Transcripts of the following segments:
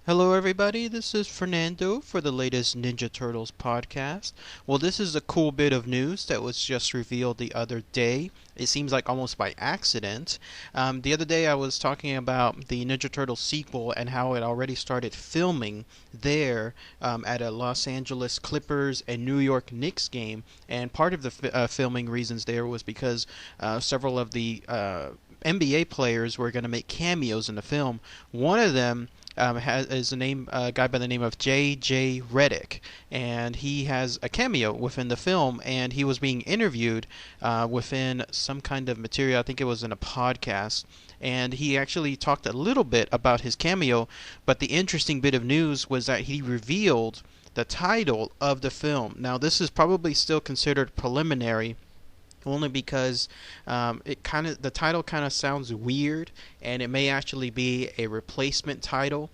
Hello, everybody. This is Fernando for the latest Ninja Turtles podcast. Well, this is a cool bit of news that was just revealed the other day. It seems like almost by accident. The other day, I was talking about the Ninja Turtles sequel and how it already started filming there at a Los Angeles Clippers and New York Knicks game. And part of the filming reasons there was because several of the NBA players were going to make cameos in the film. One of them is a guy by the name of J.J. Reddick, and he has a cameo within the film, and he was being interviewed within some kind of material. I think it was in a podcast, and he actually talked a little bit about his cameo, but the interesting bit of news was that he revealed the title of the film. Now, this is probably still considered preliminary, only because the title kind of sounds weird, and it may actually be a replacement title,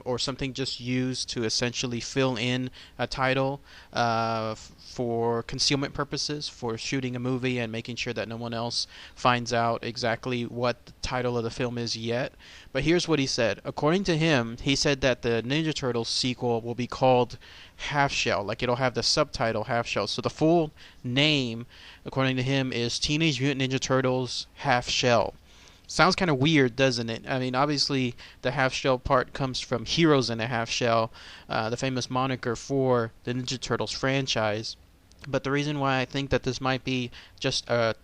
or something just used to essentially fill in a title for concealment purposes, for shooting a movie and making sure that no one else finds out exactly what the title of the film is yet. But here's what he said. According to him, he said that the Ninja Turtles sequel will be called Half Shell, like it'll have the subtitle Half Shell. So the full name, according to him, is Teenage Mutant Ninja Turtles Half Shell. Sounds kind of weird, doesn't it? I mean, obviously, the half shell part comes from Heroes in a Half Shell, the famous moniker for the Ninja Turtles franchise. But the reason why I think that this might be just a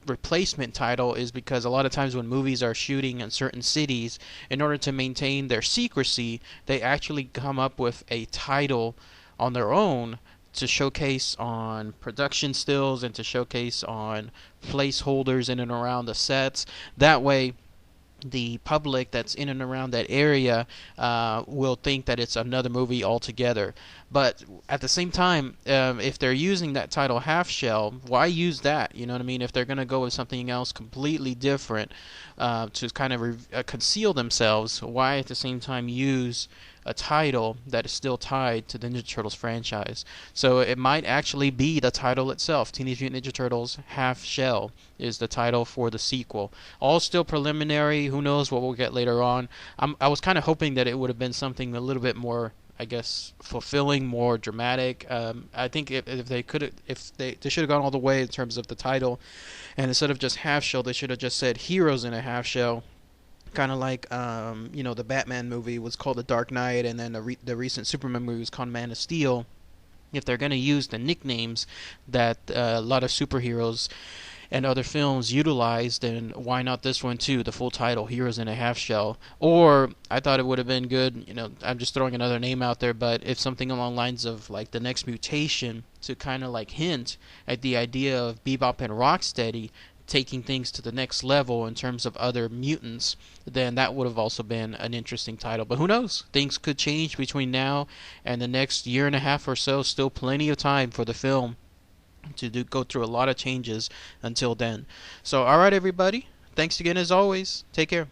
replacement title is because a lot of times when movies are shooting in certain cities, in order to maintain their secrecy, they actually come up with a title on their own to showcase on production stills and to showcase on placeholders in and around the sets. That way, the public that's in and around that area will think that it's another movie altogether. But at the same time, if they're using that title Half Shell, why use that? You know what I mean? If they're going to go with something else completely different to kind of conceal themselves, why at the same time use a title that is still tied to the Ninja Turtles franchise? So it might actually be the title itself. Teenage Mutant Ninja Turtles Half Shell is the title for the sequel. All still preliminary. Who knows what we'll get later on. I was kind of hoping that it would have been something a little bit more, I guess, fulfilling, more dramatic. I think if they could, if they should have gone all the way in terms of the title, and instead of just Half Shell, they should have just said Heroes in a Half Shell. Kind of like, the Batman movie was called The Dark Knight, and then the recent Superman movie was called Man of Steel. If they're going to use the nicknames that a lot of superheroes and other films utilized, then why not this one too? The full title, Heroes in a Half Shell. Or I thought it would have been good, I'm just throwing another name out there, but if something along the lines of like The Next Mutation, to kind of like hint at the idea of Bebop and Rocksteady taking things to the next level in terms of other mutants, then that would have also been an interesting title. But who knows? Things could change between now and the next year and a half or so. Still plenty of time for the film to go through a lot of changes until then. So, alright, everybody. Thanks again as always. Take care.